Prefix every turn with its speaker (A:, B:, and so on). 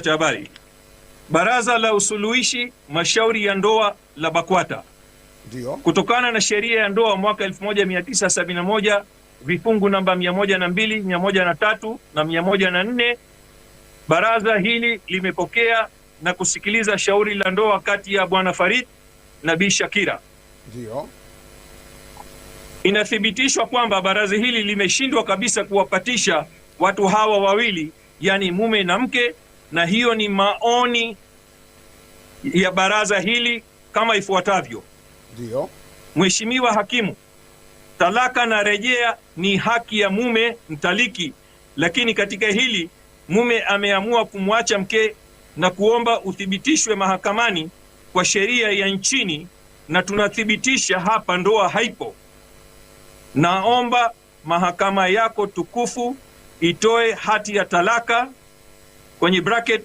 A: cha habari. Baraza la Usuluhishi Mashauri ya Ndoa la BAKWATA,
B: ndio,
A: kutokana na sheria ya ndoa mwaka 1971 vifungu namba 102, 103 na 104, baraza hili limepokea na kusikiliza shauri la ndoa kati ya Bwana Farid na Bi Shakira.
B: ndio,
A: Inathibitishwa kwamba baraza hili limeshindwa kabisa kuwapatisha watu hawa wawili, yani mume na mke, na hiyo ni maoni ya baraza hili kama ifuatavyo.
B: ndio,
A: Mheshimiwa Hakimu, talaka na rejea ni haki ya mume mtaliki, lakini katika hili mume ameamua kumwacha mke na kuomba uthibitishwe mahakamani kwa sheria ya nchini, na tunathibitisha hapa ndoa haipo. Naomba mahakama yako tukufu itoe hati ya talaka, kwenye bracket